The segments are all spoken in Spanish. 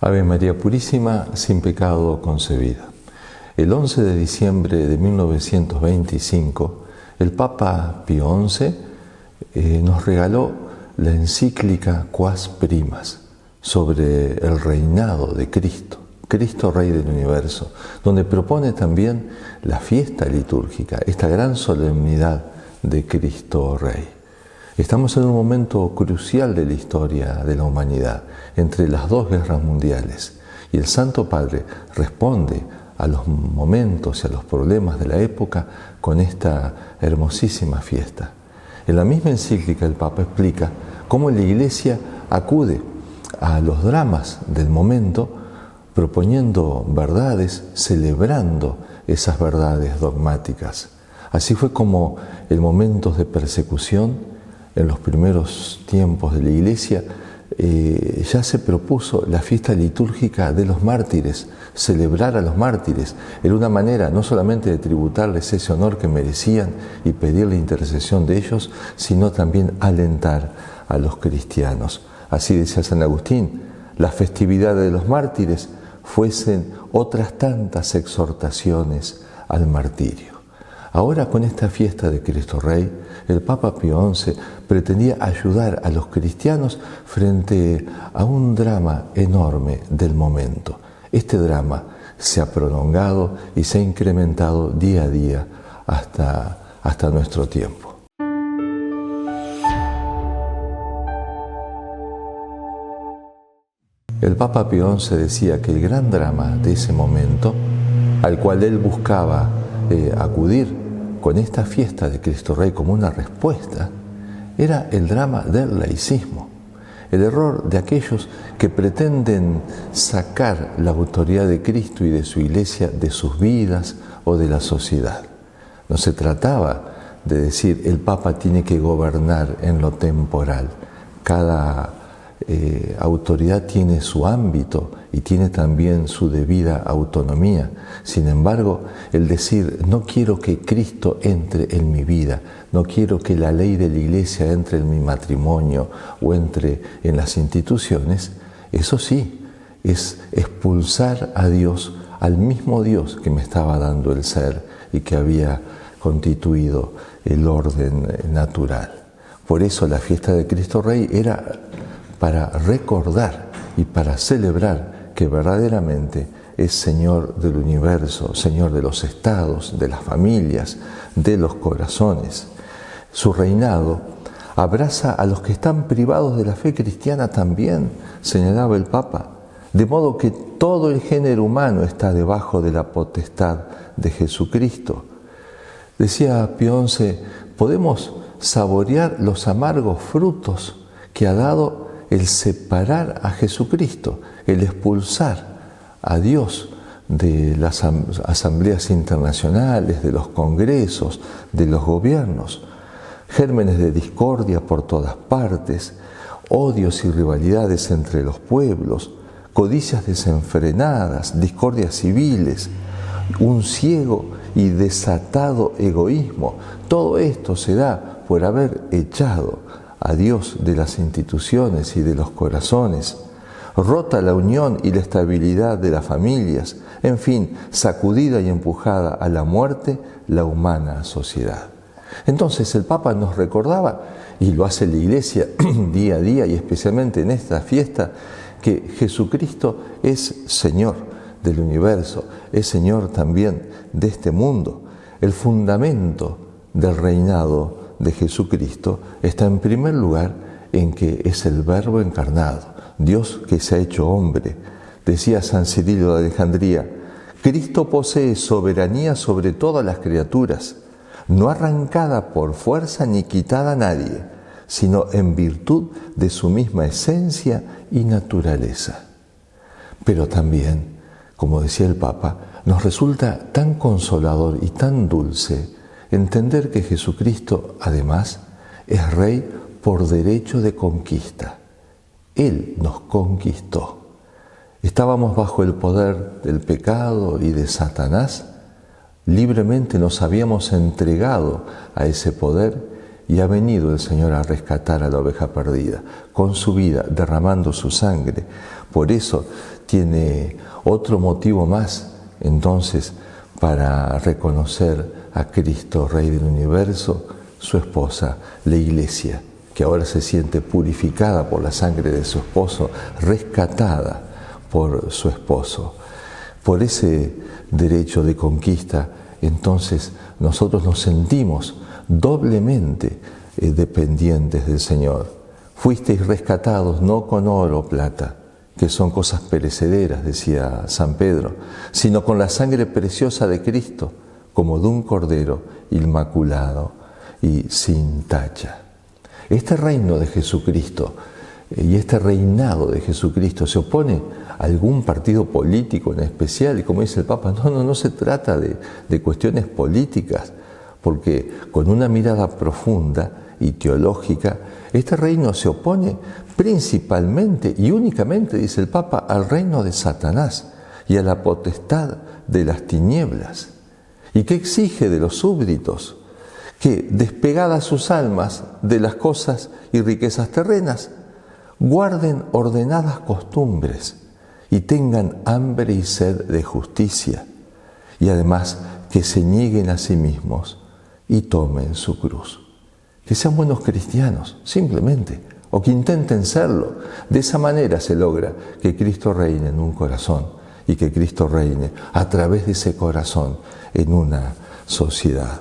Ave María Purísima, sin pecado concebida. El 11 de diciembre de 1925, el Papa Pío XI nos regaló la encíclica Quas Primas sobre el reinado de Cristo, Cristo Rey del Universo, donde propone también la fiesta litúrgica, esta gran solemnidad de Cristo Rey. Estamos en un momento crucial de la historia de la humanidad, entre las dos guerras mundiales, y el Santo Padre responde a los momentos y a los problemas de la época con esta hermosísima fiesta. En la misma encíclica el Papa explica cómo la Iglesia acude a los dramas del momento proponiendo verdades, celebrando esas verdades dogmáticas. Así fue como en momentos de persecución, en los primeros tiempos de la Iglesia, ya se propuso la fiesta litúrgica de los mártires, celebrar a los mártires. Era una manera no solamente de tributarles ese honor que merecían y pedir la intercesión de ellos, sino también alentar a los cristianos. Así decía San Agustín, las festividades de los mártires fuesen otras tantas exhortaciones al martirio. Ahora, con esta fiesta de Cristo Rey, el Papa Pío XI pretendía ayudar a los cristianos frente a un drama enorme del momento. Este drama se ha prolongado y se ha incrementado día a día hasta nuestro tiempo. El Papa Pío XI decía que el gran drama de ese momento, al cual él buscaba acudir con esta fiesta de Cristo Rey como una respuesta, era el drama del laicismo, el error de aquellos que pretenden sacar la autoridad de Cristo y de su Iglesia de sus vidas o de la sociedad. No se trataba de decir el Papa tiene que gobernar en lo temporal. Cada autoridad tiene su ámbito y tiene también su debida autonomía. Sin embargo, el decir no quiero que Cristo entre en mi vida, no quiero que la ley de la Iglesia entre en mi matrimonio o entre en las instituciones, eso sí, es expulsar a Dios, al mismo Dios que me estaba dando el ser y que había constituido el orden natural. Por eso la fiesta de Cristo Rey era para recordar y para celebrar que verdaderamente es Señor del universo, Señor de los estados, de las familias, de los corazones. Su reinado abraza a los que están privados de la fe cristiana también, señalaba el Papa, de modo que todo el género humano está debajo de la potestad de Jesucristo. Decía Pío XI, podemos saborear los amargos frutos que ha dado el separar a Jesucristo, el expulsar a Dios de las asambleas internacionales, de los congresos, de los gobiernos, gérmenes de discordia por todas partes, odios y rivalidades entre los pueblos, codicias desenfrenadas, discordias civiles, un ciego y desatado egoísmo. Todo esto se da por haber echado a Dios de las instituciones y de los corazones, rota la unión y la estabilidad de las familias, en fin, sacudida y empujada a la muerte la humana sociedad. Entonces el Papa nos recordaba, y lo hace la Iglesia día a día y especialmente en esta fiesta, que Jesucristo es Señor del universo, es Señor también de este mundo. El fundamento del reinado de Jesucristo está en primer lugar en que es el Verbo encarnado, Dios que se ha hecho hombre. Decía San Cirilo de Alejandría, Cristo posee soberanía sobre todas las criaturas, no arrancada por fuerza ni quitada a nadie, sino en virtud de su misma esencia y naturaleza. Pero también, como decía el Papa, nos resulta tan consolador y tan dulce entender que Jesucristo, además, es Rey por derecho de conquista. Él nos conquistó. Estábamos bajo el poder del pecado y de Satanás. Libremente nos habíamos entregado a ese poder y ha venido el Señor a rescatar a la oveja perdida, con su vida, derramando su sangre. Por eso tiene otro motivo más, entonces, para reconocer a Cristo, Rey del universo, su esposa, la Iglesia, que ahora se siente purificada por la sangre de su esposo, rescatada por su esposo. Por ese derecho de conquista, entonces, nosotros nos sentimos doblemente dependientes del Señor. Fuisteis rescatados no con oro o plata, que son cosas perecederas, decía San Pedro, sino con la sangre preciosa de Cristo, como de un cordero inmaculado y sin tacha. Este reino de Jesucristo y este reinado de Jesucristo se opone a algún partido político en especial, y como dice el Papa, no se trata de cuestiones políticas, porque con una mirada profunda y teológica, este reino se opone principalmente y únicamente, dice el Papa, al reino de Satanás y a la potestad de las tinieblas. ¿Y qué exige de los súbditos? Que, despegadas sus almas de las cosas y riquezas terrenas, guarden ordenadas costumbres y tengan hambre y sed de justicia, y además que se nieguen a sí mismos y tomen su cruz. Que sean buenos cristianos, simplemente, o que intenten serlo. De esa manera se logra que Cristo reine en un corazón y que Cristo reine a través de ese corazón en una sociedad.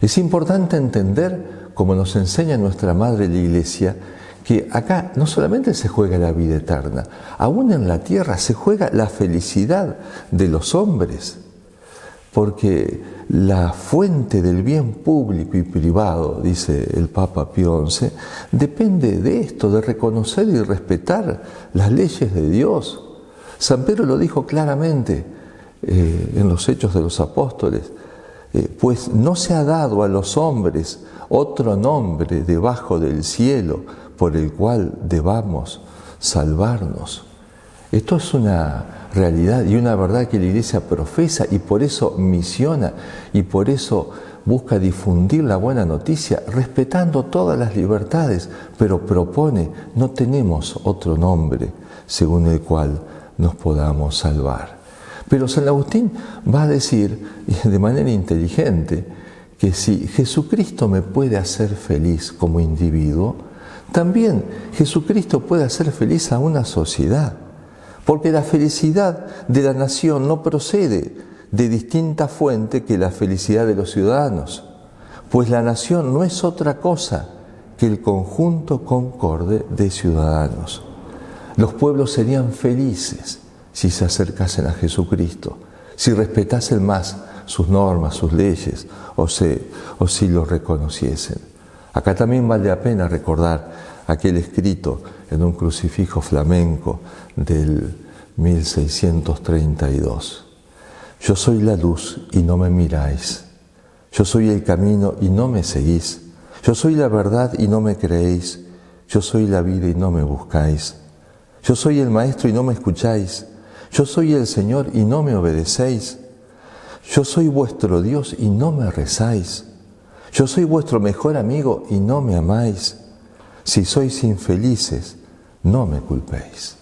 Es importante entender, como nos enseña nuestra Madre la Iglesia, que acá no solamente se juega la vida eterna, aún en la tierra se juega la felicidad de los hombres, porque la fuente del bien público y privado, dice el Papa Pío XI, depende de esto, de reconocer y respetar las leyes de Dios. San Pedro lo dijo claramente en los Hechos de los Apóstoles, pues no se ha dado a los hombres otro nombre debajo del cielo por el cual debamos salvarnos. Esto es una realidad y una verdad que la Iglesia profesa y por eso misiona y por eso busca difundir la buena noticia, respetando todas las libertades, pero propone, no tenemos otro nombre según el cual nos podamos salvar. Pero San Agustín va a decir, de manera inteligente, que si Jesucristo me puede hacer feliz como individuo, también Jesucristo puede hacer feliz a una sociedad. Porque la felicidad de la nación no procede de distinta fuente que la felicidad de los ciudadanos, pues la nación no es otra cosa que el conjunto concorde de ciudadanos. Los pueblos serían felices si se acercasen a Jesucristo, si respetasen más sus normas, sus leyes, o si los reconociesen. Acá también vale la pena recordar aquel escrito en un crucifijo flamenco del 1632. Yo soy la luz y no me miráis. Yo soy el camino y no me seguís. Yo soy la verdad y no me creéis. Yo soy la vida y no me buscáis. Yo soy el maestro y no me escucháis. Yo soy el Señor y no me obedecéis. Yo soy vuestro Dios y no me rezáis. Yo soy vuestro mejor amigo y no me amáis. Si sois infelices, no me culpéis.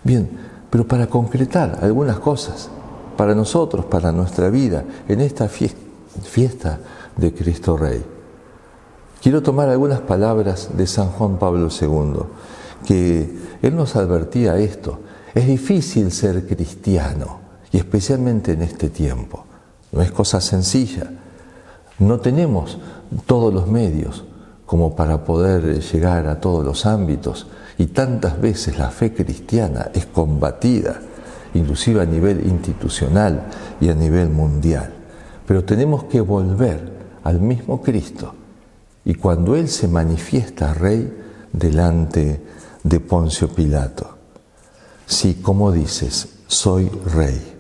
Bien, pero para concretar algunas cosas, para nosotros, para nuestra vida, en esta fiesta de Cristo Rey, quiero tomar algunas palabras de San Juan Pablo II, que él nos advertía esto. Es difícil ser cristiano, y especialmente en este tiempo. No es cosa sencilla. No tenemos todos los medios como para poder llegar a todos los ámbitos, y tantas veces la fe cristiana es combatida, inclusive a nivel institucional y a nivel mundial. Pero tenemos que volver al mismo Cristo, y cuando Él se manifiesta Rey delante de Poncio Pilato, sí, como dices, soy Rey.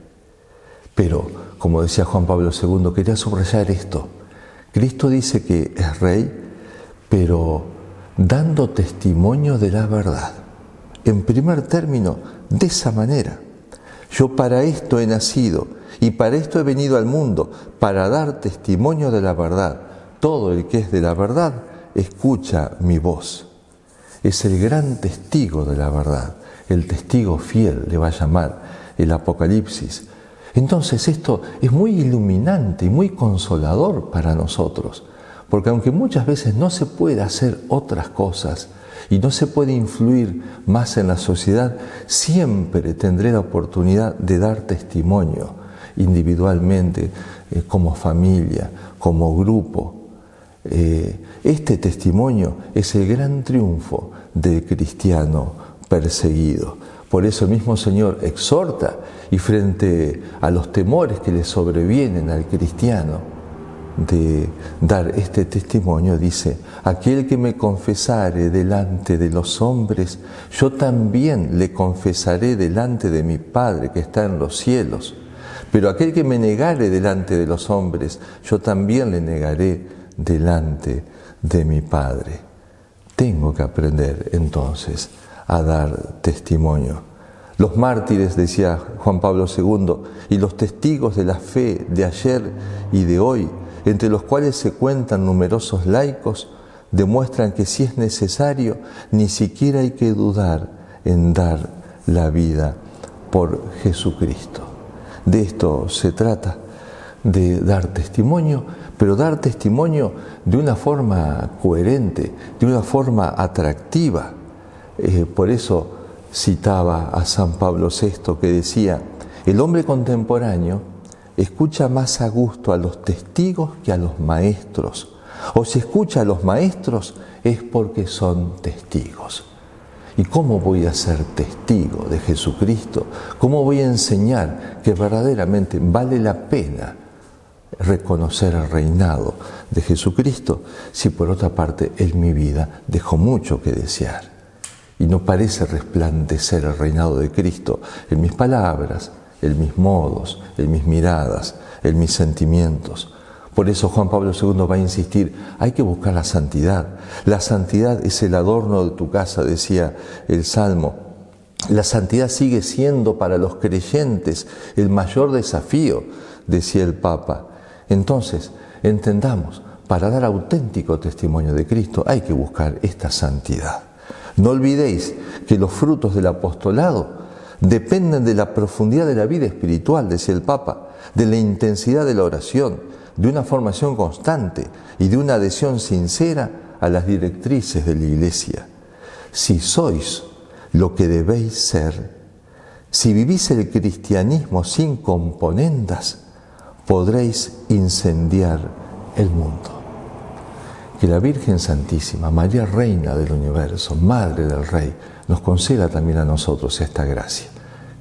Pero, como decía Juan Pablo II, quería subrayar esto. Cristo dice que es Rey, pero dando testimonio de la verdad. En primer término, de esa manera. Yo para esto he nacido y para esto he venido al mundo, para dar testimonio de la verdad. Todo el que es de la verdad escucha mi voz. Es el gran testigo de la verdad, el testigo fiel, le va a llamar el Apocalipsis. Entonces esto es muy iluminante y muy consolador para nosotros, porque aunque muchas veces no se puede hacer otras cosas y no se puede influir más en la sociedad, siempre tendré la oportunidad de dar testimonio individualmente, como familia, como grupo. Este testimonio es el gran triunfo del cristiano perseguido. Por eso el mismo Señor exhorta, y frente a los temores que le sobrevienen al cristiano de dar este testimonio, dice: aquel que me confesare delante de los hombres, yo también le confesaré delante de mi Padre que está en los cielos. Pero aquel que me negare delante de los hombres, yo también le negaré delante de mi Padre. Tengo que aprender entonces a dar testimonio. Los mártires, decía Juan Pablo II, y los testigos de la fe de ayer y de hoy, entre los cuales se cuentan numerosos laicos, demuestran que si es necesario, ni siquiera hay que dudar en dar la vida por Jesucristo. De esto se trata, de dar testimonio, pero dar testimonio de una forma coherente, de una forma atractiva. Por eso citaba a San Pablo VI, que decía: el hombre contemporáneo escucha más a gusto a los testigos que a los maestros, o si escucha a los maestros es porque son testigos. ¿Y cómo voy a ser testigo de Jesucristo? ¿Cómo voy a enseñar que verdaderamente vale la pena reconocer el reinado de Jesucristo si por otra parte en mi vida dejó mucho que desear y no parece resplandecer el reinado de Cristo en mis palabras, en mis modos, en mis miradas, en mis sentimientos? Por eso Juan Pablo II va a insistir: hay que buscar la santidad. La santidad es el adorno de tu casa, decía el Salmo. La santidad sigue siendo para los creyentes el mayor desafío, decía el Papa. Entonces, entendamos, para dar auténtico testimonio de Cristo hay que buscar esta santidad. No olvidéis que los frutos del apostolado dependen de la profundidad de la vida espiritual, decía el Papa, de la intensidad de la oración, de una formación constante y de una adhesión sincera a las directrices de la Iglesia. Si sois lo que debéis ser, si vivís el cristianismo sin componendas, podréis incendiar el mundo. Que la Virgen Santísima, María Reina del Universo, Madre del Rey, nos conceda también a nosotros esta gracia.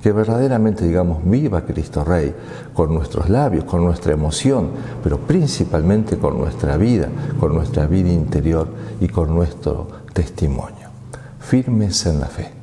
Que verdaderamente digamos: viva Cristo Rey, con nuestros labios, con nuestra emoción, pero principalmente con nuestra vida interior y con nuestro testimonio. Firmes en la fe.